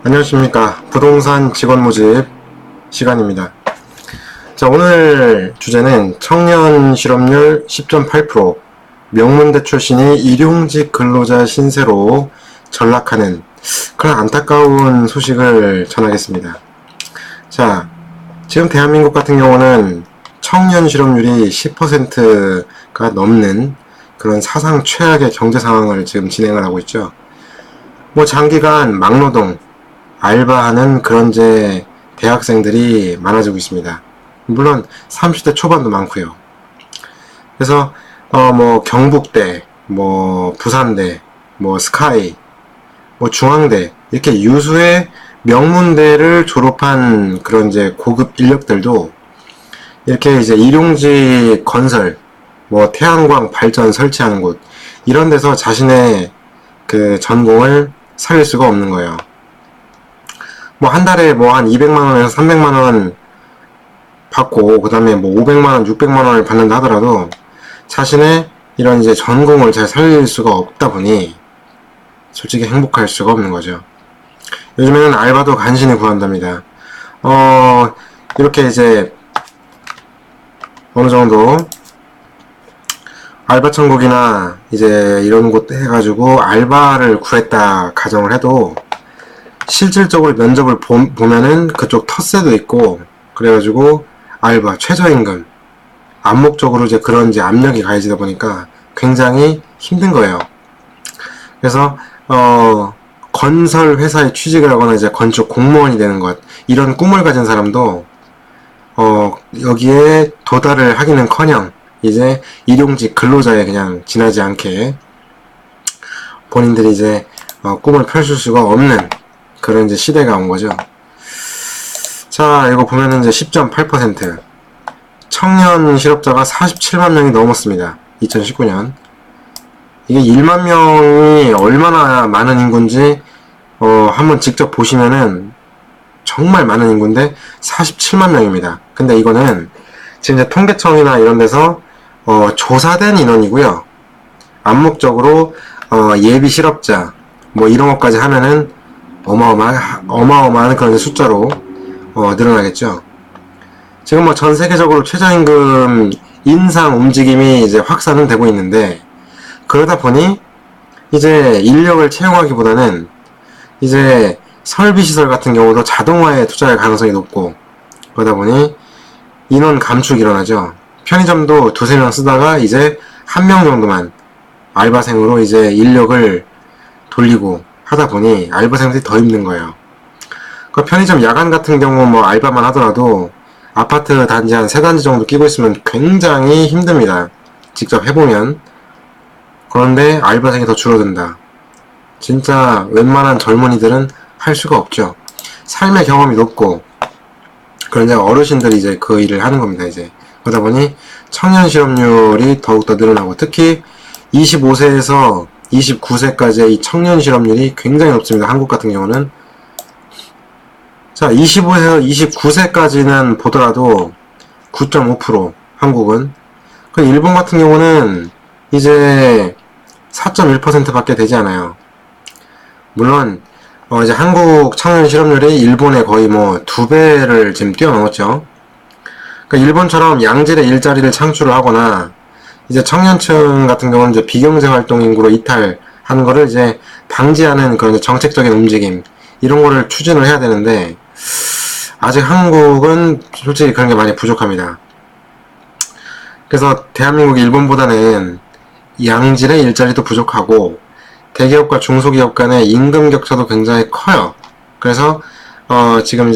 안녕하십니까. 부동산 직원 모집 시간입니다. 자, 오늘 주제는 청년 실업률 10.8%, 명문대 출신이 일용직 근로자 신세로 전락하는 그런 안타까운 소식을 전하겠습니다. 자, 지금 대한민국 같은 경우는 청년 실업률이 10%가 넘는 그런 사상 최악의 경제 상황을 지금 진행을 하고 있죠. 장기간 막노동, 알바하는 그런 대학생들이 많아지고 있습니다. 물론 30대 초반도 많고요. 그래서 경북대, 부산대, 스카이, 중앙대 이렇게 유수의 명문대를 졸업한 그런 고급 인력들도 이렇게 일용직 건설, 태양광 발전 설치하는 곳 이런 데서 자신의 그 전공을 살릴 수가 없는 거예요. 한 달에 한 200만원에서 300만원 받고, 그 다음에 500만원, 600만원을 받는다 하더라도 자신의 이런 전공을 잘 살릴 수가 없다 보니 솔직히 행복할 수가 없는 거죠. 요즘에는 알바도 간신히 구한답니다. 이렇게 어느 정도 알바 천국이나 이런 곳 해가지고 알바를 구했다 가정을 해도 실질적으로 면접을 보면은 그쪽 텃세도 있고 그래가지고 알바 최저임금 암묵적으로 그런 압력이 가해지다 보니까 굉장히 힘든 거예요. 그래서 건설 회사에 취직을 하거나 건축 공무원이 되는 것 이런 꿈을 가진 사람도 여기에 도달을 하기는커녕 일용직 근로자에 그냥 지나지 않게 본인들이 꿈을 펼칠 수가 없는 그런 시대가 온 거죠. 자, 이거 보면은 10.8% 청년 실업자가 47만 명이 넘었습니다. 2019년. 이게 1만 명이 얼마나 많은 인구인지 한번 직접 보시면은 정말 많은 인구인데 47만 명입니다. 근데 이거는 지금 통계청이나 이런 데서 조사된 인원이고요. 암묵적으로 예비 실업자 이런 것까지 하면은 어마어마한 그런 숫자로 늘어나겠죠. 지금 전 세계적으로 최저임금 인상 움직임이 확산은 되고 있는데 그러다 보니 인력을 채용하기보다는 설비시설 같은 경우도 자동화에 투자할 가능성이 높고 그러다 보니 인원 감축이 일어나죠. 편의점도 두세 명 쓰다가 한 명 정도만 알바생으로 인력을 돌리고 하다 보니 알바생들이 더 힘든 거예요. 그 편의점 야간 같은 경우 알바만 하더라도 아파트 단지 한 3단지 정도 끼고 있으면 굉장히 힘듭니다. 직접 해보면. 그런데 알바생이 더 줄어든다. 진짜 웬만한 젊은이들은 할 수가 없죠. 삶의 경험이 높고 그런 어르신들이 그 일을 하는 겁니다. 그러다 보니 청년 실업률이 더욱더 늘어나고 특히 25세에서 29세까지의 이 청년 실업률이 굉장히 높습니다. 한국 같은 경우는. 자, 25세에서 29세까지는 보더라도 9.5% 한국은. 그 일본 같은 경우는 4.1% 밖에 되지 않아요. 물론 한국 청년 실업률이 일본의 거의 2배를 지금 뛰어넘었죠. 그러니까 일본처럼 양질의 일자리를 창출을 하거나 청년층 같은 경우는 비경제 활동 인구로 이탈하는 거를 방지하는 그런 정책적인 움직임 이런 거를 추진을 해야 되는데 아직 한국은 솔직히 그런 게 많이 부족합니다. 그래서 대한민국이 일본보다는 양질의 일자리도 부족하고 대기업과 중소기업 간의 임금 격차도 굉장히 커요. 그래서 지금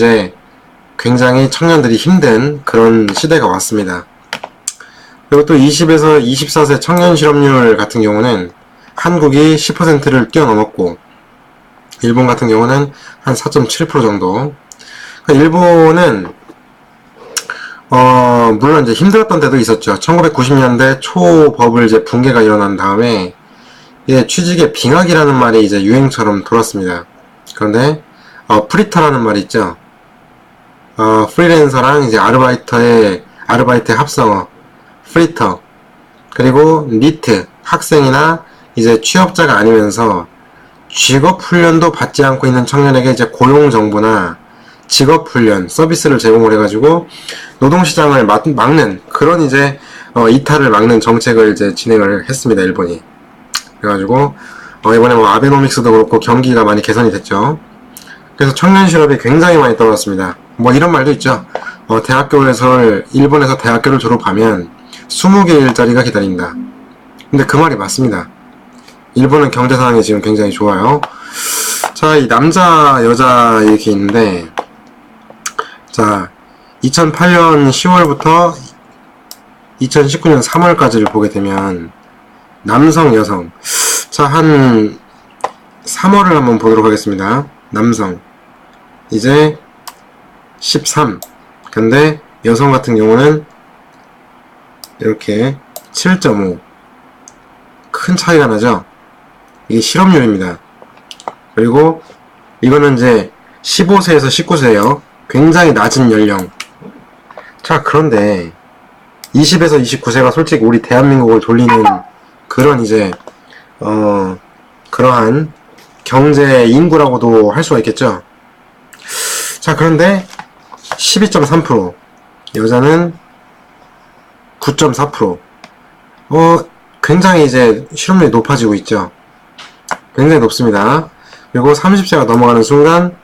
굉장히 청년들이 힘든 그런 시대가 왔습니다. 그리고 또 20에서 24세 청년 실업률 같은 경우는 한국이 10%를 뛰어넘었고 일본 같은 경우는 한 4.7% 정도. 그러니까 일본은 물론 힘들었던 때도 있었죠. 1990년대 초 버블 붕괴가 일어난 다음에 취직의 빙하기라는 말이 유행처럼 돌았습니다. 그런데 프리터라는 말이 있죠. 프리랜서랑 아르바이트의 합성어 프리터 그리고 니트 학생이나 취업자가 아니면서 직업훈련도 받지 않고 있는 청년에게 이제 고용정보나 직업훈련 서비스를 제공을 해가지고 노동시장을 막는 그런 이제 이탈을 막는 정책을 이제 진행을 했습니다. 일본이. 그래가지고 이번에 뭐 아베노믹스도 그렇고 경기가 많이 개선이 됐죠. 그래서 청년 실업이 굉장히 많이 떨어졌습니다. 뭐 이런 말도 있죠. 일본에서 대학교를 졸업하면 20개 일자리가 기다린다. 근데 그 말이 맞습니다. 일본은 경제 상황이 지금 굉장히 좋아요. 자, 이 남자, 여자 이렇게 있는데, 자, 2008년 10월부터 2019년 3월까지를 보게 되면, 남성, 여성. 자, 한 3월을 한번 보도록 하겠습니다. 남성. 이제 13. 근데 여성 같은 경우는 이렇게 7.5. 큰 차이가 나죠? 이게 실업률입니다. 그리고 이거는 이제 15세에서 19세예요. 굉장히 낮은 연령. 자, 그런데 20에서 29세가 솔직히 우리 대한민국을 돌리는 그런 이제 그러한 경제 인구라고도 할 수가 있겠죠. 자, 그런데 12.3%, 여자는 9.4%. 굉장히 이제 실업률이 높아지고 있죠. 굉장히 높습니다. 그리고 30세가 넘어가는 순간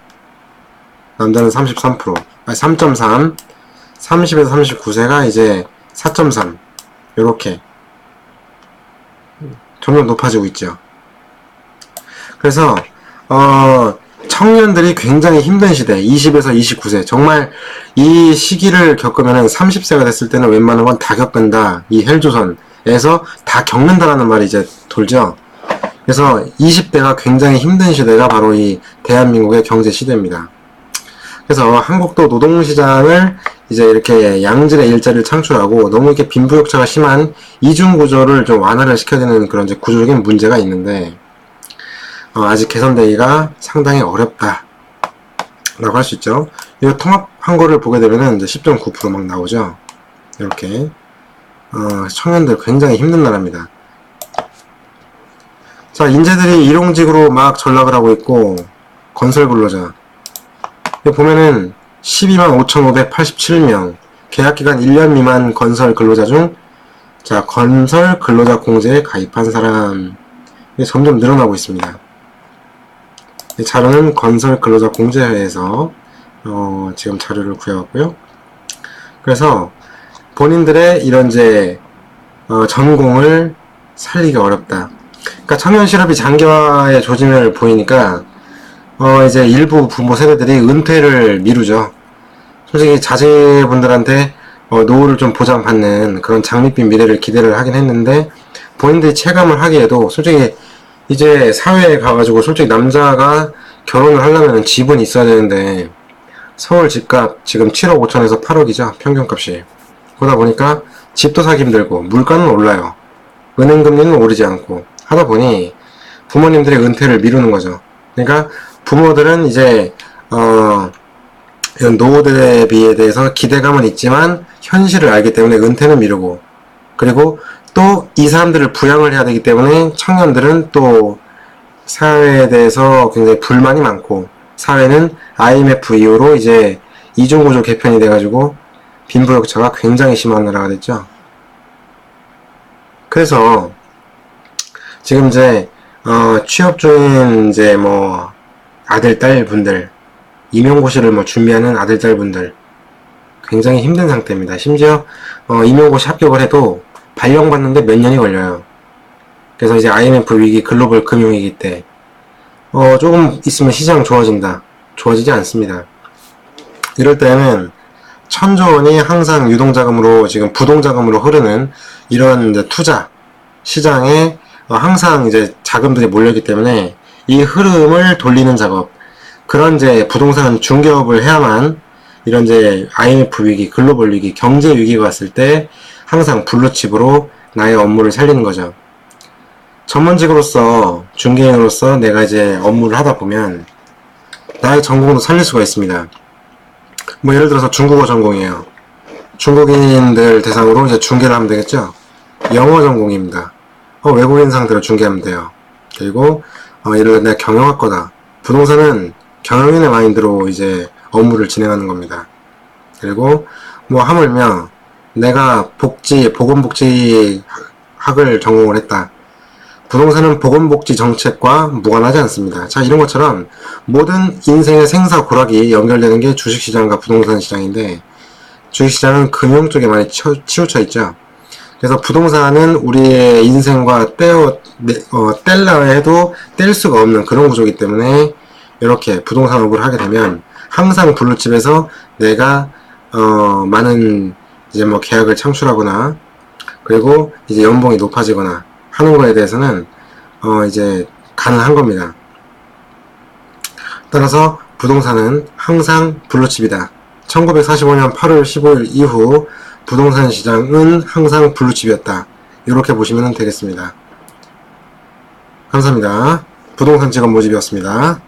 남자는 33%, 아니 3.3, 30에서 39세가 이제 4.3, 요렇게 점점 높아지고 있죠. 그래서 청년들이 굉장히 힘든 시대, 20에서 29세, 정말 이 시기를 겪으면은 30세가 됐을 때는 웬만한 건 다 겪는다. 이 헬조선에서 다 겪는다라는 말이 이제 돌죠. 그래서 20대가 굉장히 힘든 시대가 바로 이 대한민국의 경제 시대입니다. 그래서 한국도 노동시장을 이제 이렇게 양질의 일자리를 창출하고 너무 이렇게 빈부격차가 심한 이중구조를 좀 완화를 시켜야 되는 그런 이제 구조적인 문제가 있는데, 아직 개선되기가 상당히 어렵다 라고 할 수 있죠. 이거 통합한 거를 보게 되면은 이제 10.9% 막 나오죠. 이렇게 청년들 굉장히 힘든 나라입니다. 자, 인재들이 일용직으로 막 전락을 하고 있고, 건설 근로자 여기 보면은 125,587명, 계약기간 1년 미만 건설 근로자 중, 자, 건설 근로자 공제에 가입한 사람 점점 늘어나고 있습니다. 이 자료는 건설 근로자 공제회에서 지금 자료를 구해왔고요. 그래서 본인들의 이런 이제 전공을 살리기 어렵다. 그러니까 청년 실업이 장기화의 조짐을 보이니까 이제 일부 부모 세대들이 은퇴를 미루죠. 솔직히 자제분들한테 노후를 좀 보장받는 그런 장밋빛 미래를 기대를 하긴 했는데, 본인들이 체감을 하기에도 솔직히 이제 사회에 가가지고 솔직히 남자가 결혼을 하려면 집은 있어야 되는데, 서울 집값 지금 7억 5천에서 8억이죠. 평균값이. 그러다 보니까 집도 사기 힘들고 물가는 올라요. 은행금리는 오르지 않고 하다 보니 부모님들의 은퇴를 미루는 거죠. 그러니까 부모들은 이제 이런 노후 대비에 대해서 기대감은 있지만 현실을 알기 때문에 은퇴는 미루고, 그리고 또 이 사람들을 부양을 해야 되기 때문에 청년들은 또 사회에 대해서 굉장히 불만이 많고, 사회는 IMF 이후로 이제 이중구조 개편이 돼가지고 빈부격차가 굉장히 심한 나라가 됐죠. 그래서 지금 이제 취업 중인 이제 뭐 아들, 딸 분들, 임용고시를 뭐 준비하는 아들, 딸 분들 굉장히 힘든 상태입니다. 심지어 임용고시 합격을 해도 발령받는데 몇 년이 걸려요. 그래서 이제 IMF 위기, 글로벌 금융위기 때 조금 있으면 시장 좋아진다. 좋아지지 않습니다. 이럴 때는 천조 원이 항상 유동자금으로, 지금 부동자금으로 흐르는 이런 이제 투자 시장에 항상 이제 자금들이 몰렸기 때문에 이 흐름을 돌리는 작업, 그런 이제 부동산 중개업을 해야만 이런 이제 IMF 위기, 글로벌 위기, 경제 위기가 왔을 때 항상 블루칩으로 나의 업무를 살리는 거죠. 전문직으로서, 중개인으로서 내가 이제 업무를 하다 보면 나의 전공도 살릴 수가 있습니다. 뭐 예를 들어서 중국어 전공이에요. 중국인들 대상으로 이제 중개를 하면 되겠죠. 영어 전공입니다. 외국인 상대로 중개하면 돼요. 그리고 예를 들어 내가 경영학과다. 부동산은 경영인의 마인드로 이제 업무를 진행하는 겁니다. 그리고 뭐 하물며 내가 보건복지학을 전공을 했다. 부동산은 보건복지 정책과 무관하지 않습니다. 자, 이런 것처럼 모든 인생의 생사고락이 연결되는 게 주식시장과 부동산 시장인데, 주식시장은 금융 쪽에 많이 치우쳐 있죠. 그래서 부동산은 우리의 인생과 뗄라 해도 뗄 수가 없는 그런 구조이기 때문에, 이렇게 부동산업을 하게 되면 항상 블루칩에서 내가 많은 이제 뭐 계약을 창출하거나, 그리고 이제 연봉이 높아지거나 하는 거에 대해서는 이제 가능한 겁니다. 따라서 부동산은 항상 블루칩이다. 1945년 8월 15일 이후 부동산 시장은 항상 블루칩이었다. 이렇게 보시면 되겠습니다. 감사합니다. 부동산 직업 모집이었습니다.